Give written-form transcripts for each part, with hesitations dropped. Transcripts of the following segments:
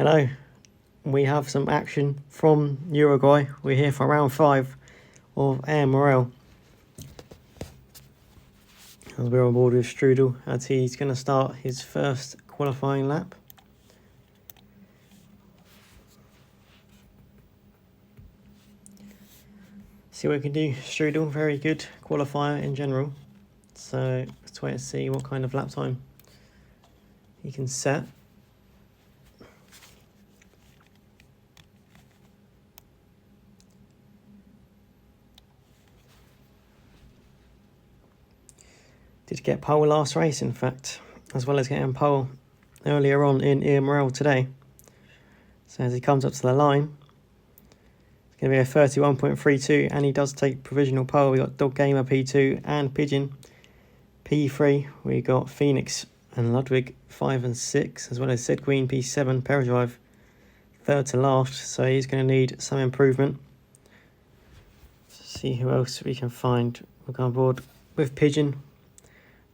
Hello, we have some action from Uruguay. We're here for round 5 of AMRL. As we're on board with Strudel, as he's going to start his first qualifying lap. See what we can do. Strudel, very good qualifier in general. So let's wait and see what kind of lap time he can set. Did get pole last race, in fact, as well as getting pole earlier on in AMRL today. So as he comes up to the line, it's going to be a 31.32, and he does take provisional pole. We got Dog Gamer P2 and Pigeon P3. We got Phoenix and Ludwig 5 and 6, as well as Sid Queen P7, Paradrive third to last. So he's going to need some improvement. See who else we can find. We'll go on board with Pigeon,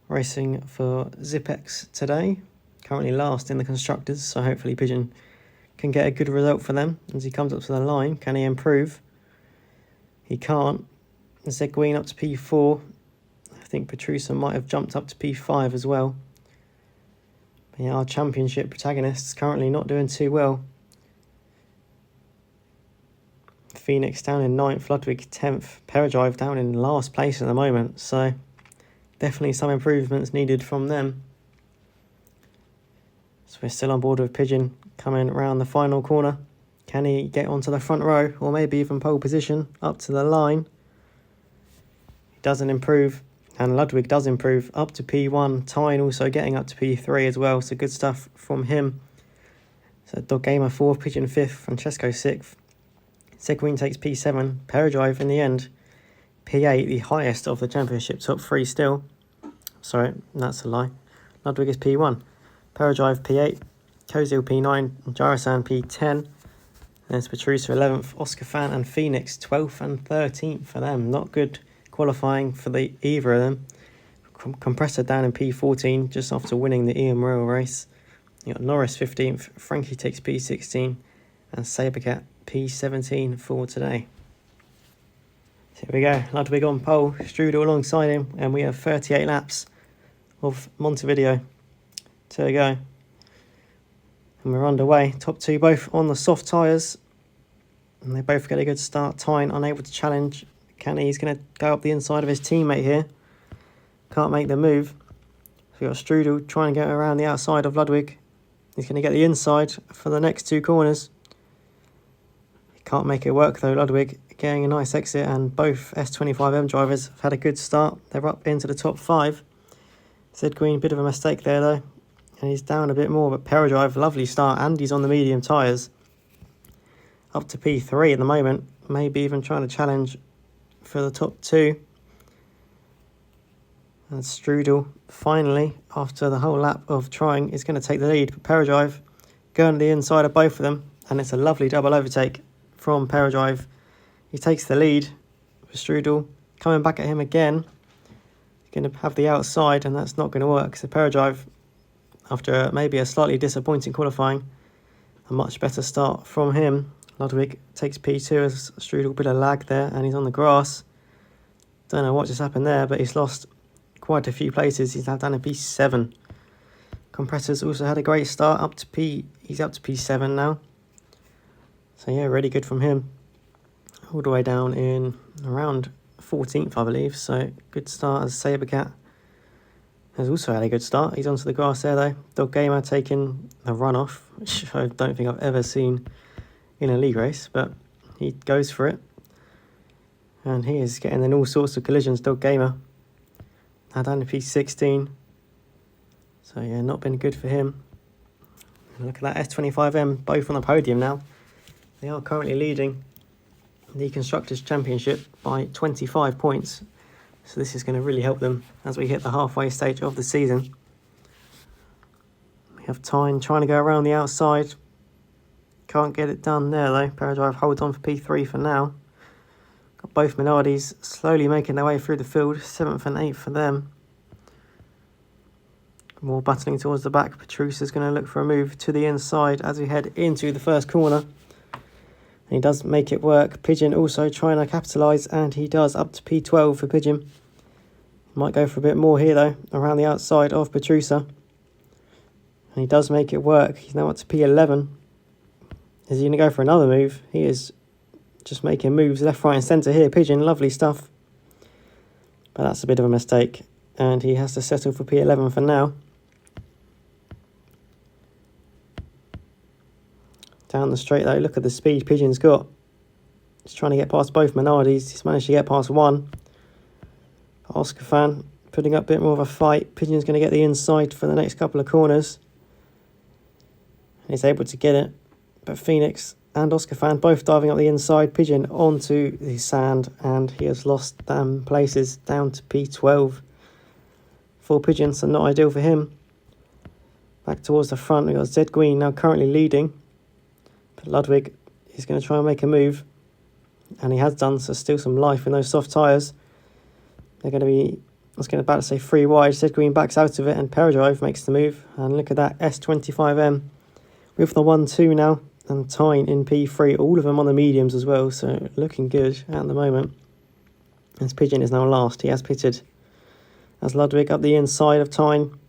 racing for Zipex today, currently last in the constructors, so hopefully Pigeon can get a good result for them as he comes up to the line. Can he improve? He can't. Zegween up to P4. I think Petrusa might have jumped up to P5 as well. But yeah, our championship protagonists currently not doing too well. Phoenix down in 9th, Ludwig 10th, Paradrive down in last place at the moment, so definitely some improvements needed from them. So we're still on board with Pigeon coming around the final corner. Can he get onto the front row or maybe even pole position up to the line? He doesn't improve, and Ludwig does improve up to P1. Tyne also getting up to P3 as well, so good stuff from him. So Dog Gamer 4th, Pigeon 5th, Francesco 6th. Segween takes P7, Paradrive in the end P8, the highest of the championship top 3 still. Sorry, that's a lie. Ludwig is P1. Paradrive P8, Kozil P9, Gyrosan P10. There's Petrusa 11th, Oscar Fan and Phoenix 12th and 13th for them. Not good qualifying for either of them. Compressor down in P14 just after winning the AMRL race. You got Norris 15th, Frankie takes P16 and Sabercat P17 for today. Here we go, Ludwig on pole, Strudel alongside him, and we have 38 laps of Montevideo to go. And we're underway. Top 2 both on the soft tyres, and they both get a good start. Tyne unable to challenge. He's going to go up the inside of his teammate here. Can't make the move. So we've got Strudel trying to get around the outside of Ludwig. He's going to get the inside for the next 2 corners. He can't make it work though, Ludwig. Getting a nice exit, and both S25M drivers have had a good start. They're up into the top 5. Sid Green, bit of a mistake there though, and he's down a bit more, but Paradrive, lovely start, and he's on the medium tyres. Up to P3 at the moment, maybe even trying to challenge for the top 2. And Strudel, finally, after the whole lap of trying, is going to take the lead. But Paradrive going to the inside of both of them, and it's a lovely double overtake from Paradrive. He takes the lead with Strudel. Coming back at him again. He's going to have the outside, and that's not going to work. So Paradrive, after maybe a slightly disappointing qualifying, a much better start from him. Ludwig takes P2 as Strudel, bit of lag there, and he's on the grass. Don't know what just happened there, but he's lost quite a few places. He's now down to P7. Compressors also had a great start, he's up to P7 now. So yeah, really good from him. All the way down in around 14th, I believe. So good start as Sabercat has also had a good start. He's onto the grass there though. Dog Gamer taking the runoff, which I don't think I've ever seen in a league race, but he goes for it. And he is getting in all sorts of collisions, Dog Gamer. Now down to P16. So yeah, not been good for him. Look at that, S25M, both on the podium now. They are currently leading the Constructors' Championship by 25 points. So this is going to really help them as we hit the halfway stage of the season. We have Tyne trying to go around the outside. Can't get it done there though. Paradrive holds on for P3 for now. Got both Minardi's slowly making their way through the field. 7th and 8th for them. More battling towards the back. Petrusa's going to look for a move to the inside as we head into the first corner. And he does make it work. Pigeon also trying to capitalise, and he does, up to P12 for Pigeon. Might go for a bit more here though, around the outside of Petrusa. And he does make it work. He's now up to P11. Is he going to go for another move? He is just making moves left, right and centre here. Pigeon, lovely stuff. But that's a bit of a mistake. And he has to settle for P11 for now. Down the straight though, look at the speed Pigeon's got. He's trying to get past both Minardi's. He's managed to get past one. Oscar Fan putting up a bit more of a fight. Pigeon's going to get the inside for the next couple of corners. And he's able to get it. But Phoenix and Oscar Fan both diving up the inside. Pigeon onto the sand, and he has lost them places down to P12 for Pigeon, so not ideal for him. Back towards the front, we've got Zed Green now currently leading. But Ludwig is going to try and make a move. And he has done, so still some life in those soft tyres. They're going to be, I was about to say 3 wide. Zed Green backs out of it, and Peradrive makes the move. And look at that, S25M with the 1-2 now. And Tyne in P3, all of them on the mediums as well. So looking good at the moment. As Pigeon is now last, he has pitted. As Ludwig up the inside of Tyne,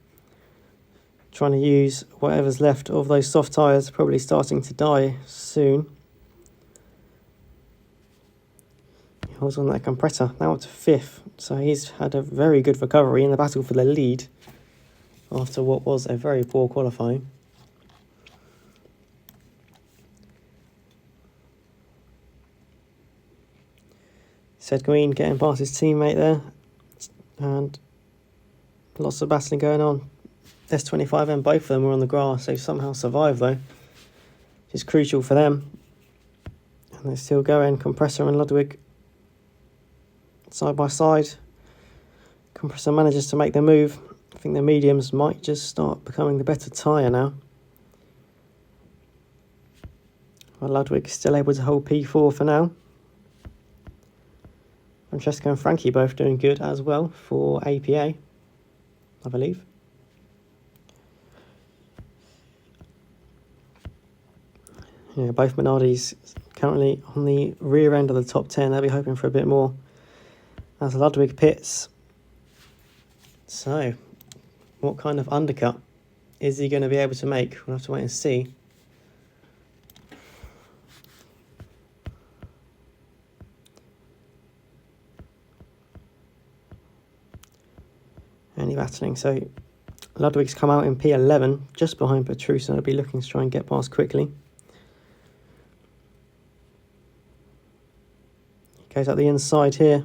trying to use whatever's left of those soft tyres, probably starting to die soon. He holds on that compressor, now up to 5th, so he's had a very good recovery in the battle for the lead after what was a very poor qualifying. Zed Green getting past his teammate there, and lots of battling going on. S25M, both of them were on the grass. They've somehow survived though, which is crucial for them. And they're still going. Compressor and Ludwig side by side. Compressor manages to make the move. I think the mediums might just start becoming the better tyre now. Well, Ludwig is still able to hold P4 for now. Francesco and Frankie both doing good as well for APA, I believe. Yeah, both Minardi's currently on the rear end of the top 10. They'll be hoping for a bit more as Ludwig pits. So, what kind of undercut is he going to be able to make? We'll have to wait and see. Any battling. So, Ludwig's come out in P11, just behind Petrusa. He'll be looking to try and get past quickly. Goes up the inside here.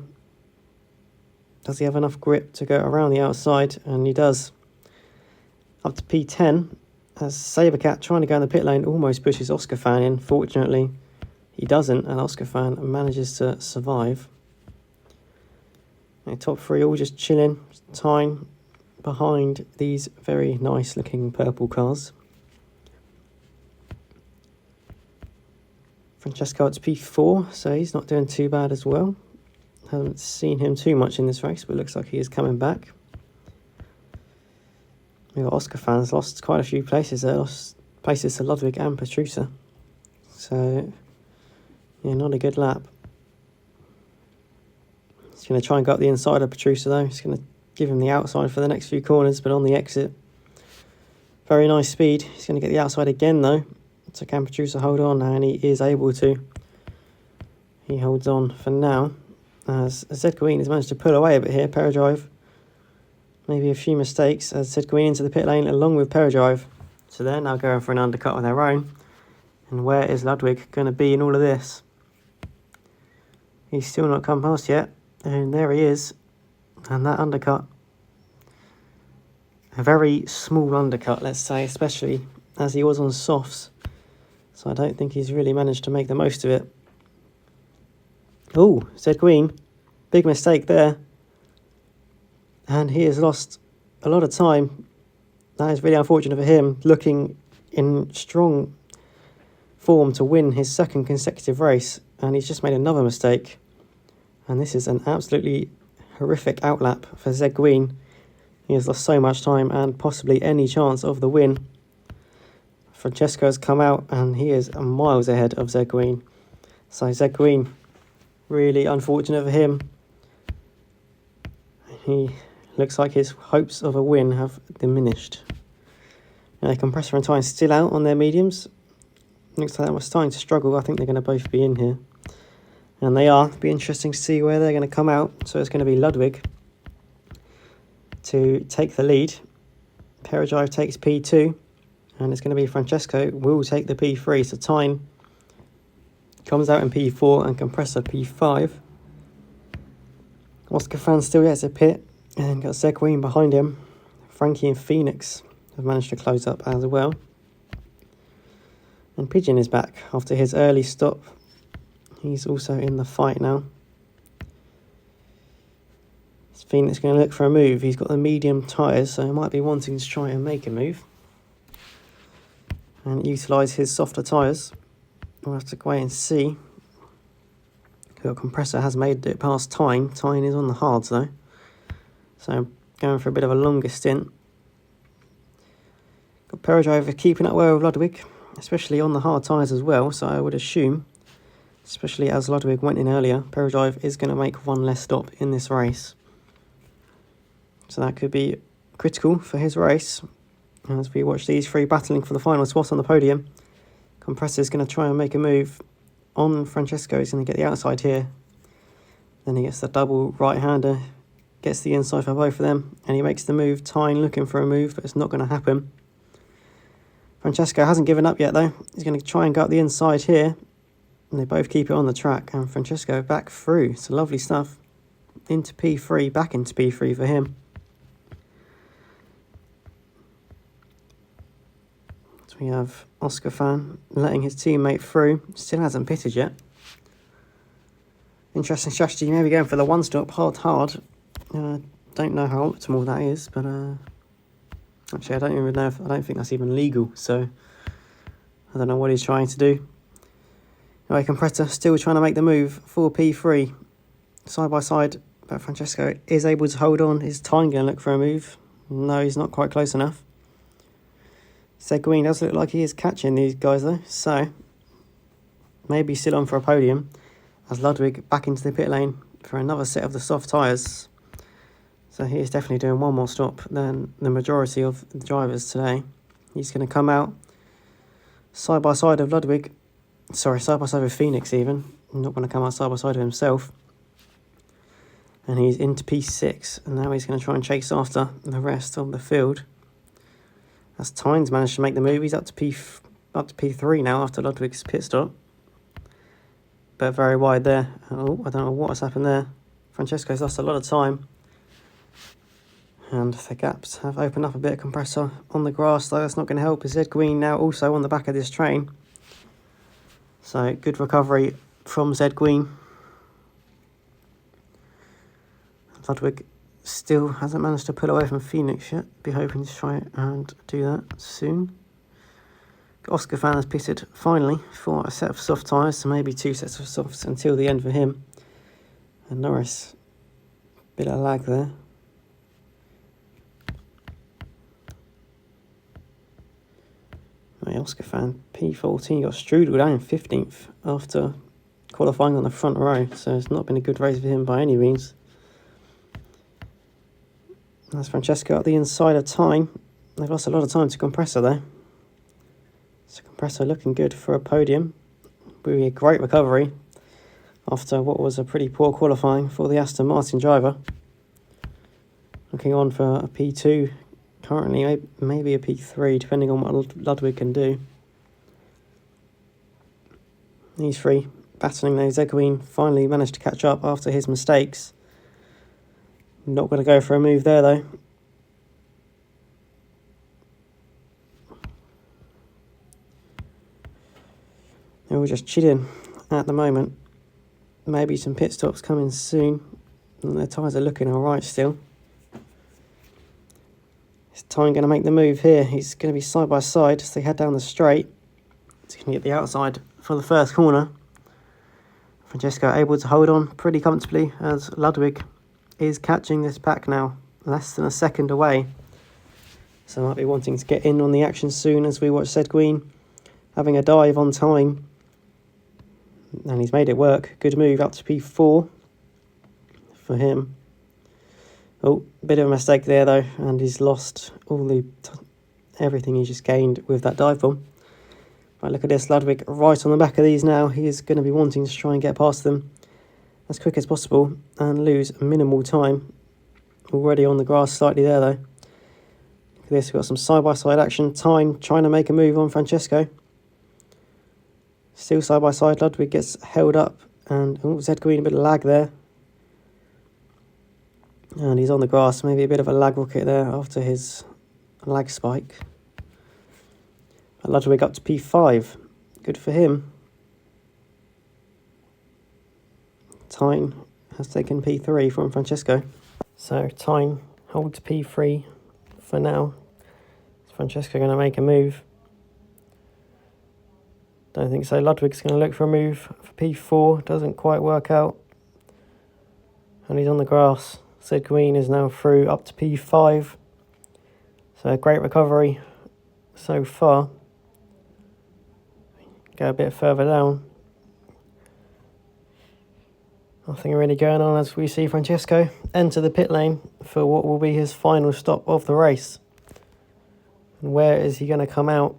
Does he have enough grip to go around the outside? And he does. Up to P10 as Sabercat trying to go in the pit lane almost pushes Oscar Fan in. Fortunately, he doesn't, and Oscar Fan manages to survive. And top 3 all just chilling. Tyne behind these very nice looking purple cars. Francesco at P4, so he's not doing too bad as well. Haven't seen him too much in this race, but looks like he is coming back. We've got Oscar Fans lost quite a few places there, lost places to Ludwig and Petrusa. So, yeah, not a good lap. He's going to try and go up the inside of Petrusa though. He's going to give him the outside for the next few corners, but on the exit, very nice speed. He's going to get the outside again though. So can Petrusa hold on? And he is able to. He holds on for now. As Zed Queen has managed to pull away a bit here. Peradrive. Maybe a few mistakes as Zed Queen into the pit lane along with Peradrive. So they're now going for an undercut on their own. And where is Ludwig going to be in all of this? He's still not come past yet. And there he is. And that undercut. A very small undercut, let's say, especially as he was on softs. So I don't think he's really managed to make the most of it. Oh, Zed Queen. Big mistake there. And he has lost a lot of time. That is really unfortunate for him. Looking in strong form to win his second consecutive race. And he's just made another mistake. And this is an absolutely horrific outlap for Zed Queen. He has lost so much time and possibly any chance of the win. Francesco has come out and he is miles ahead of Seguin. So Seguin, really unfortunate for him. He looks like his hopes of a win have diminished. Now, Compressor and Time still out on their mediums. Looks like they were starting to struggle. I think they're going to both be in here. And they are. It'll be interesting to see where they're going to come out. So it's going to be Ludwig to take the lead. Peradrive takes P2. And it's going to be Francesco will take the P3. So Tyne comes out in P4 and Compressor P5. Oscar Fan still gets a pit. And got Seguin behind him. Frankie and Phoenix have managed to close up as well. And Pigeon is back after his early stop. He's also in the fight now. Phoenix going to look for a move. He's got the medium tyres, so he might be wanting to try and make a move. And utilise his softer tyres. We'll have to wait and see. The Compressor has made it past Tyne. Tyne is on the hards though. So going for a bit of a longer stint. Got Peradrive keeping up well with Ludwig, especially on the hard tyres as well. So I would assume, especially as Ludwig went in earlier, Peradrive is going to make one less stop in this race. So that could be critical for his race. As we watch these three battling for the final spot on the podium. Compressor is going to try and make a move on Francesco. He's going to get the outside here. Then he gets the double right-hander. Gets the inside for both of them. And he makes the move. Tyne looking for a move, but it's not going to happen. Francesco hasn't given up yet though. He's going to try and go up the inside here. And they both keep it on the track. And Francesco back through. It's lovely stuff. Into P3, back into P3 for him. So we have Oscar Fan letting his teammate through. Still hasn't pitted yet. Interesting strategy. Maybe going for the one stop hard. Don't know how optimal that is, but actually I don't even know I don't think that's even legal, so I don't know what he's trying to do. Anyway, Compressor still trying to make the move for P3 side by side, but Francesco is able to hold on. Is Tyne going to look for a move? No, he's not quite close enough. Seguin does look like he is catching these guys though, so maybe still on for a podium as Ludwig back into the pit lane for another set of the soft tyres. So he is definitely doing one more stop than the majority of the drivers today. He's going to come out side by side of Ludwig. Sorry, side by side with Phoenix even. Not going to come out side by side of himself. And he's into P6. And now he's going to try and chase after the rest of the field. As Tyne's managed to make the move. He's up to P3 now after Ludwig's pit stop. But very wide there. Oh, I don't know what has happened there. Francesco's lost a lot of time. And the gaps have opened up a bit. Compressor on the grass though, that's not going to help. Zed Green now also on the back of this train. So good recovery from Zed Green. Ludwig still hasn't managed to pull away from Phoenix yet. Be hoping to try and do that soon. Oscar Fan has pitted finally for a set of soft tyres, so maybe two sets of softs until the end for him. And Norris, bit of lag there. Oscar Fan P14 got Strudel down in 15th after qualifying on the front row, so it's not been a good race for him by any means. That's Francesco up the inside of Tyne. They've lost a lot of time to Compressor though. So Compressor looking good for a podium. Really a great recovery after what was a pretty poor qualifying for the Aston Martin driver. Looking on for a P2 currently, maybe a P3 depending on what Ludwig can do. These three battling though. Seguin finally managed to catch up after his mistakes. Not going to go for a move there though. They're all just chilling at the moment. Maybe some pit stops coming soon. And their tyres are looking alright still. Is Tyne going to make the move here? He's going to be side by side as they head down the straight. He's going to get the outside for the first corner. Francesco able to hold on pretty comfortably as Ludwig is catching this pack now. less than a second away. So I might be wanting to get in on the action soon as we watch Seguin having a dive on time. And he's made it work. Good move up to P4 for him. Oh, bit of a mistake there though, and he's lost all the everything he just gained with that dive bomb. Right, look at this, Ludwig right on the back of these now. He is going to be wanting to try and get past them as quick as possible and lose minimal time. Already on the grass slightly there though. Look at this, we've got some side-by-side action. Tyne trying to make a move on Francesco. Still side-by-side, Ludwig gets held up and Seguin, a bit of lag there. And he's on the grass, maybe a bit of a lag rocket there after his lag spike. Ludwig up to P5, good for him. Tyne has taken P3 from Francesco. So Tyne holds P3 for now. Is Francesco going to make a move? Don't think so. Ludwig's going to look for a move for P4, doesn't quite work out. And he's on the grass. Seguin is now through up to P5. So a great recovery so far. Go a bit further down. Nothing really going on as we see Francesco enter the pit lane for what will be his final stop of the race. And where is he going to come out?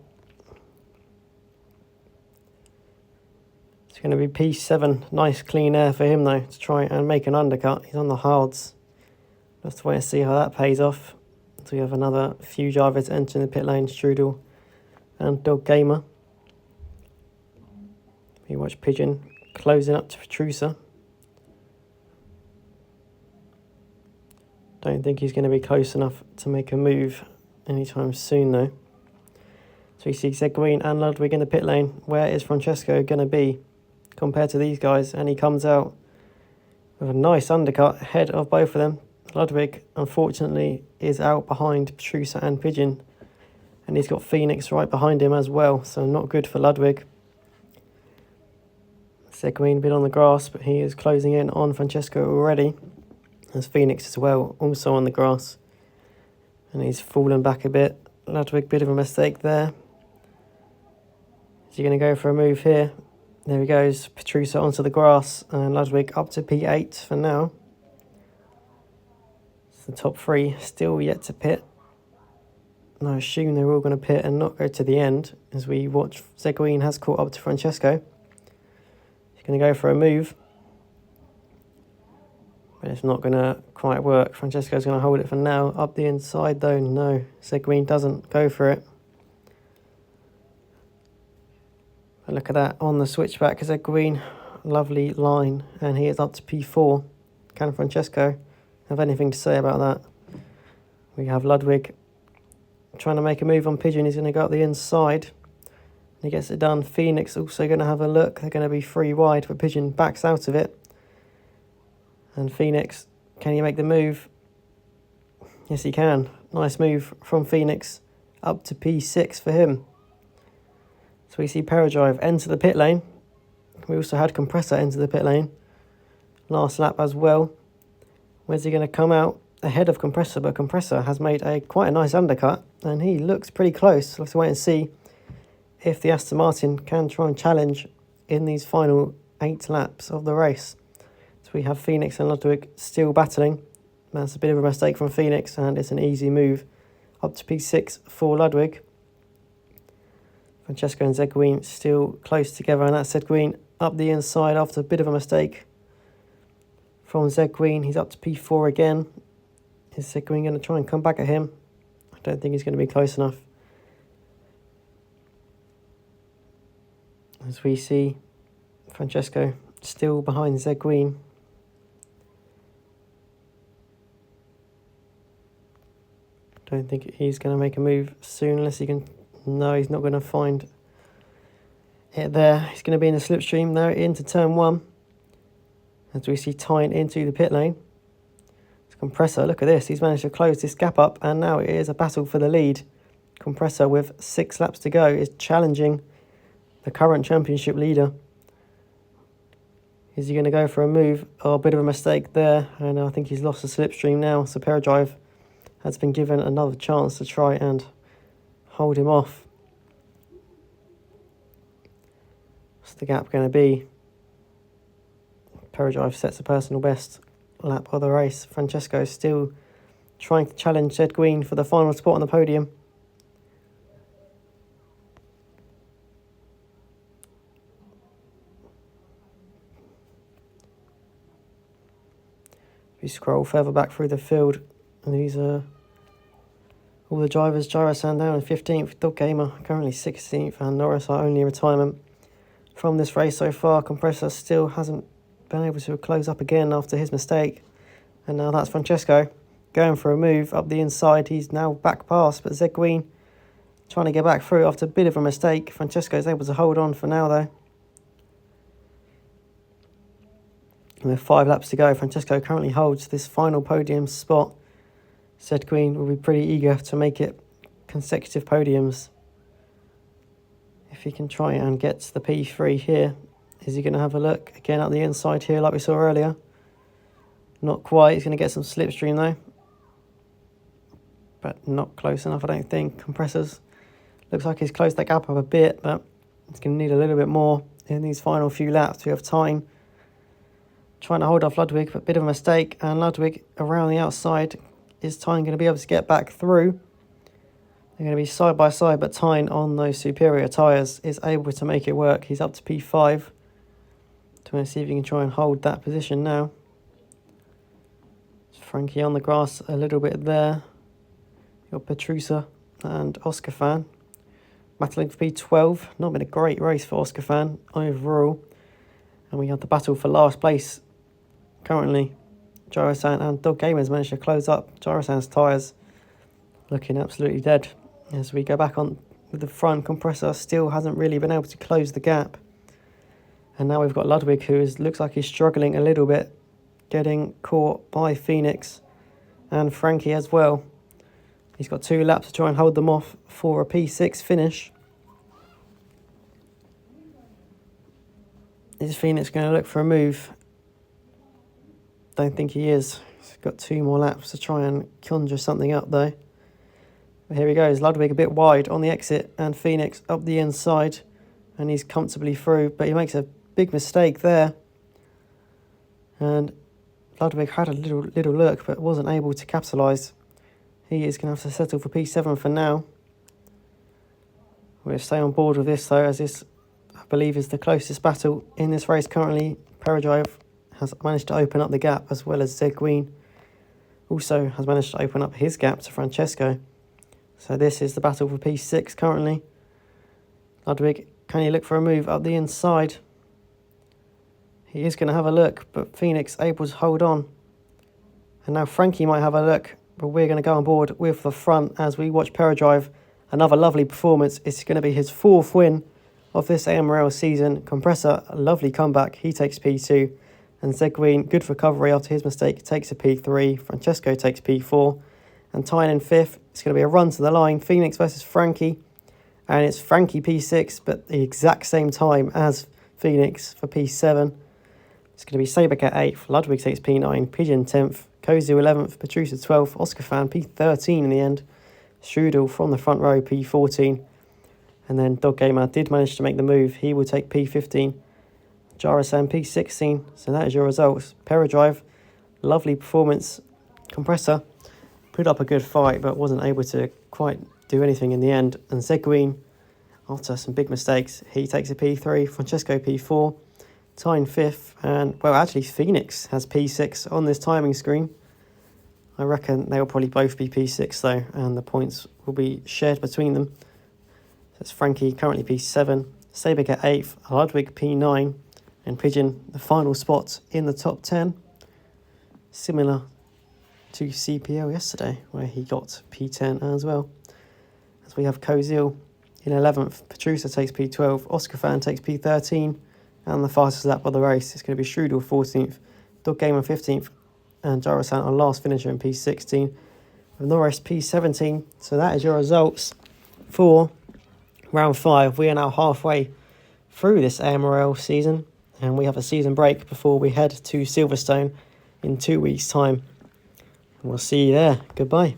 It's going to be P7. Nice clean air for him though to try and make an undercut. He's on the hards. Let's wait and see how that pays off. So we have another few drivers entering the pit lane, Strudel and Dog Gamer. We watch Pigeon closing up to Petrusa. Don't think he's going to be close enough to make a move anytime soon though. So we see Seguin and Ludwig in the pit lane. Where is Francesco going to be compared to these guys? And he comes out with a nice undercut ahead of both of them. Ludwig, unfortunately, is out behind Petrusa and Pigeon. And he's got Phoenix right behind him as well, so not good for Ludwig. Seguin a bit on the grass, but he is closing in on Francesco already. There's Phoenix as well, also on the grass. And he's fallen back a bit. Ludwig, bit of a mistake there. Is he going to go for a move here? There he goes, Petrusa onto the grass, and Ludwig up to P8 for now. The top three still yet to pit. And I assume they're all going to pit and not go to the end as we watch Seguin has caught up to Francesco. He's going to go for a move. But it's not going to quite work. Francesco's going to hold it for now. Up the inside though, no. Seguin doesn't go for it. But look at that on the switchback. Seguin, lovely line. And he is up to P4. Can Francesco have anything to say about that? We have Ludwig trying to make a move on Pigeon. He's going to go up the inside. He gets it done. Phoenix also going to have a look. They're going to be 3 wide, but Pigeon backs out of it. And Phoenix, can he make the move? Yes, he can. Nice move from Phoenix up to P6 for him. So we see Paradrive enter the pit lane. We also had Compressor enter the pit lane last lap as well. Where's he going to come out? Ahead of Compressor, but Compressor has made quite a nice undercut and he looks pretty close. We'll have to wait and see if the Aston Martin can try and challenge in these final 8 laps of the race. So we have Phoenix and Ludwig still battling. That's a bit of a mistake from Phoenix and it's an easy move up to P6 for Ludwig. Francesco and Seguin still close together, and that's Seguin up the inside after a bit of a mistake from Seguin. He's up to P4 again. Is Seguin going to try and come back at him? I don't think he's going to be close enough. As we see Francesco still behind Seguin. Don't think he's going to make a move soon unless he can. No, he's not going to find it there. He's going to be in the slipstream now into turn 1. As we see Tyne into the pit lane. Compressor, look at this. He's managed to close this gap up and now it is a battle for the lead. Compressor with 6 laps to go is challenging the current championship leader. Is he going to go for a move? Oh, a bit of a mistake there. And I think he's lost the slipstream now. So Paradrive has been given another chance to try and hold him off. What's the gap going to be? Peradrive sets a personal best lap of the race. Francesco still trying to challenge Zed Green for the final spot on the podium. If you scroll further back through the field, and these are all the drivers. Gyrosan down in 15th, Dog Gamer currently 16th, and Norris are only retirement from this race so far. Compressor still hasn't been able to close up again after his mistake. And now that's Francesco going for a move up the inside. He's now back past, but Zed Green trying to get back through after a bit of a mistake. Francesco is able to hold on for now, though. And with 5 laps to go, Francesco currently holds this final podium spot. Zed Green will be pretty eager to make it consecutive podiums. If he can try and get the P3 here, is he going to have a look again at the inside here like we saw earlier? Not quite. He's going to get some slipstream though, but not close enough, I don't think. Compressors looks like he's closed that gap up a bit, but it's going to need a little bit more in these final few laps. We have Tyne trying to hold off Ludwig, but a bit of a mistake, and Ludwig around the outside. Is Tyne going to be able to get back through? They're going to be side by side, but Tyne on those superior tyres is able to make it work. He's up to P5. Trying to see if he can try and hold that position now. Frankie on the grass a little bit there. You've got Petrusa and Oscar Fan battling for P12. Not been a great race for Oscar Fan overall. And we have the battle for last place currently. Gyrosan and Dog Gamers managed to close up. Gyrosan's tyres looking absolutely dead. As we go back on with the front, Compressor still hasn't really been able to close the gap. And now we've got Ludwig, who looks like he's struggling a little bit, getting caught by Phoenix and Frankie as well. He's got 2 laps to try and hold them off for a P6 finish. Is Phoenix going to look for a move? Don't think he is. He's got 2 more laps to try and conjure something up though. But here he goes. Ludwig a bit wide on the exit and Phoenix up the inside, and he's comfortably through, but he makes a big mistake there. And Ludwig had a little look but wasn't able to capitalise. He is going to have to settle for P7 for now. We'll stay on board with this though, as this I believe is the closest battle in this race currently. Peradrive has managed to open up the gap, as well as Zed Green also has managed to open up his gap to Francesco. So this is the battle for P6 currently. Ludwig, can he look for a move up the inside? He is going to have a look, but Phoenix able to hold on. And now Frankie might have a look, but we're going to go on board with the front as we watch Peradrive. Another lovely performance. It's going to be his 4th win of this AMRL season. Compressor, a lovely comeback. He takes P2. And Zed Green, good recovery after his mistake, takes a P3. Francesco takes P4. And Tyne in 5th. It's going to be a run to the line. Phoenix versus Frankie. And it's Frankie P6, but the exact same time as Phoenix for P7. It's going to be Sabercat 8th. Ludwig takes P9. Pigeon 10th. Kozu 11th. Petrusa 12th. Oscar Fan P13 in the end. Strudel from the front row P14. And then Dog Gamer did manage to make the move. He will take P15. Gyrosan P16. So that is your results. Peradrive, lovely performance. Compressor put up a good fight, but wasn't able to quite do anything in the end. And Zed Green, after some big mistakes, he takes a P3. Francesco P4. Tyne 5th. And, well, actually, Phoenix has P6 on this timing screen. I reckon they'll probably both be P6, though, and the points will be shared between them. That's Frankie, currently P7. Sabercat 8th. Ludwig P9. And Pigeon, the final spot in the top 10. Similar to CPL yesterday, where he got P10 as well. As we have Kozil in 11th. Petrusa takes P12. Oscar Fan takes P13. And the fastest lap of the race is going to be Strudel 14th. Dog Gamer 15th. And Gyrosan, our last finisher, in P16. With Norris P17. So that is your results for round 5. We are now halfway through this AMRL season. And we have a season break before we head to Silverstone in 2 weeks' time. And we'll see you there. Goodbye.